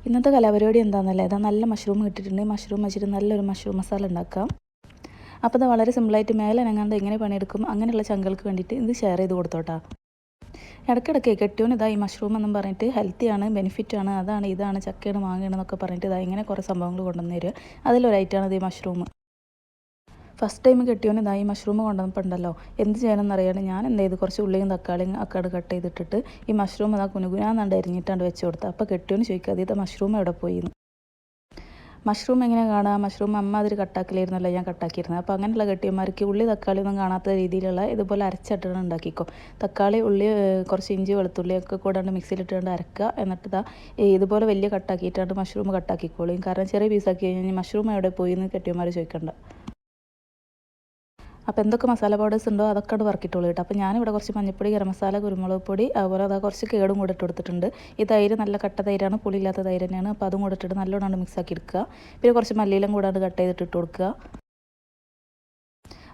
ഇന്നത്തെ കലാപരിപാടി എന്താണെന്നല്ലേ, ഇതാ നല്ല മഷ്റൂം കിട്ടിയിട്ടുണ്ട്. മഷ്റൂം വെച്ചിട്ട് നല്ലൊരു മഷ്റൂം മസാല ഉണ്ടാക്കാം. അപ്പോൾ ഇത് വളരെ സിമ്പിളായിട്ട് മേലെ അനങ്ങാണ്ട് എങ്ങനെ പണിയെടുക്കും അങ്ങനെയുള്ള ചങ്കൾക്ക് വേണ്ടിയിട്ട് ഇത് ഷെയർ ചെയ്ത് കൊടുത്തോട്ടാ. ഇടയ്ക്കിടയ്ക്ക് കെട്ടിയോൻ ഇതാ ഈ മഷ്റൂം എന്നും പറഞ്ഞിട്ട് ഹെൽത്തിയാണ്, ബെനിഫിറ്റാണ്, അതാണ് ഇതാണ്, ചക്കയാണ്, മാങ്ങയാണ് എന്നൊക്കെ പറഞ്ഞിട്ട് ഇതാ ഇങ്ങനെ കുറേ സംഭവങ്ങൾ കൊണ്ടുവന്ന് തരിക. അതിലൊരൈറ്റാണ് ഇത് ഈ മഷ്റൂം. ഫസ്റ്റ് ടൈം കെട്ടിയോൻ ഇതാ ഈ മഷ്റൂം കൊണ്ടുവന്നപ്പോൾ ഉണ്ടല്ലോ എന്ത് ചെയ്യണമെന്ന് അറിയാണ്ട് ഞാൻ എന്ത് ചെയ്തു, കുറച്ച് ഉള്ളിയും തക്കാളിയും ഒക്കെ കട്ട് ചെയ്തിട്ടിട്ട് ഈ മഷ്റൂം അതാ കുനുകുനാന്നാണ്ട് അരിഞ്ഞിട്ടാണ്ട് വെച്ച് കൊടുത്തു. അപ്പോൾ കെട്ടിയോന് ചോദിക്കുക ഇത് മഷ്റൂം എവിടെ പോയി. മഷ്റൂം എങ്ങനെ കാണുക, മഷ്റൂം അമ്മ അതിൽ കട്ടാക്കിലായിരുന്നല്ലോ ഞാൻ കട്ടാക്കിയിരുന്നത്. അപ്പോൾ അങ്ങനെയുള്ള കെട്ടിയന്മാർക്ക് ഉള്ളി തക്കാളി ഒന്നും കാണാത്ത രീതിയിലുള്ള ഇതുപോലെ അരച്ചിട്ടാണ് ഉണ്ടാക്കിക്കോ. തക്കാളി ഉള്ളി കുറച്ച് ഇഞ്ചി വെളുത്തുള്ളി ഒക്കെ കൂടാണ്ട് മിക്സിയിലിട്ടുകൊണ്ട് അരക്കുക. എന്നിട്ട് ഇതാ ഇതുപോലെ വലിയ കട്ടാക്കിയിട്ടാണ്ട് മഷ്റൂം കട്ടാക്കിക്കോളും. കാരണം ചെറിയ പീസാക്കി കഴിഞ്ഞാൽ മഷ്റൂം എവിടെ പോയി എന്ന് കെട്ടിയന്മാർ ചോദിക്കണ്ട. അപ്പോൾ എന്തൊക്കെ മസാല പൗഡേഴ്സ് ഉണ്ടോ അതൊക്കെ അത് വറക്കിയിട്ടുള്ളൂ കേട്ടോ. അപ്പോൾ ഞാനിവിടെ കുറച്ച് മഞ്ഞൾപ്പൊടി, ഗരം മസാല, കുരുമുളക് പൊടി, അതുപോലെ അതാ കുറച്ച് കേടും കൂടെ ഇട്ട് കൊടുത്തിട്ടുണ്ട്. ഈ തൈര് നല്ല കട്ട തൈരാണ്, പുളിയില്ലാത്ത തൈര് തന്നെയാണ്. അപ്പോൾ അതും കൂടെ ഇട്ടിട്ട് നല്ലോണം മിക്സ് ആക്കി എടുക്കുക. പിന്നെ കുറച്ച് മല്ലിയിലും കൂടെ കട്ട് ചെയ്തിട്ട് ഇട്ട് കൊടുക്കുക.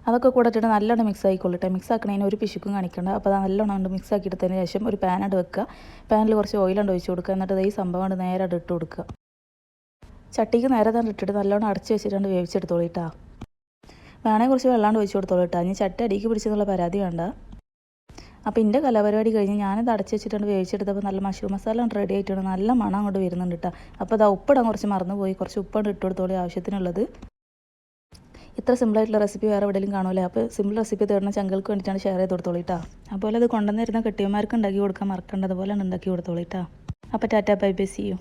അതൊക്കെ കൂടെ ഇട്ടിട്ട് നല്ലോണം മിക്സ് ആയിക്കൊള്ളിട്ടെ. മിക്സ് ആക്കണതിന് ഒരു പിശുക്കും കാണിക്കേണ്ട. അപ്പോൾ അത് നല്ലോണം മിക്സ് ആക്കി എടുത്തതിന് ശേഷം ഒരു പാനോട് വെക്കുക. പാനിൽ കുറച്ച് ഓയിലുണ്ട് ഒഴിച്ച് കൊടുക്കുക. എന്നിട്ട് ഈ സംഭവം നേരെ ഇട്ട് കൊടുക്കുക. ചട്ടിക്ക് നേരെ തന്നെ ഇട്ടിട്ട് നല്ലോണം അടച്ച് വെച്ചിട്ടുണ്ട് വേവിച്ചെടുത്തോളിട്ടാ. വേണമെങ്കിൽ കുറച്ച് വെള്ളാണ്ട് ഒഴിച്ച് കൊടുത്തോളൂ കേട്ടോ. ഇനി ചട്ടി അടിക്ക് പിടിച്ചെന്നുള്ള പരാതി വേണ്ട. അപ്പോൾ എൻ്റെ കലാപരിപാടി കഴിഞ്ഞ് ഞാനിത് അടച്ച് വെച്ചിട്ടുണ്ട് വേവിച്ചെടുത്തപ്പോൾ നല്ല മഷ്റൂം മസാല റെഡി ആയിട്ടുണ്ട്. നല്ല മണം അങ്ങോട്ട് വരുന്നുണ്ട് കേട്ടോ. അപ്പോൾ അത് ഉപ്പിടാൻ കുറച്ച് മറന്നുപോയി, കുറച്ച് ഉപ്പാണ്ട് ഇട്ട് കൊടുത്തോളൂ ആവശ്യത്തിനുള്ളത്. ഇത്ര സിമ്പിളായിട്ടുള്ള റെസിപ്പി വേറെ എവിടെയെങ്കിലും കാണൂലേ. അപ്പോൾ സിമ്പിൾ റെസിപ്പി തേടുന്ന ചങ്കൾക്ക് വേണ്ടിയിട്ടാണ് ഷെയർ ചെയ്ത് കൊടുത്തോളൂ കേട്ടോ. അതുപോലെ അത് കൊണ്ടുവന്നിരുന്ന കെട്ടിയന്മാർക്ക് ഉണ്ടാക്കി കൊടുക്കാൻ മറക്കണ്ട, അതുപോലെ ഉണ്ടാക്കി കൊടുത്തോളൂ കേട്ടോ. അപ്പോൾ tata bye bye, see U.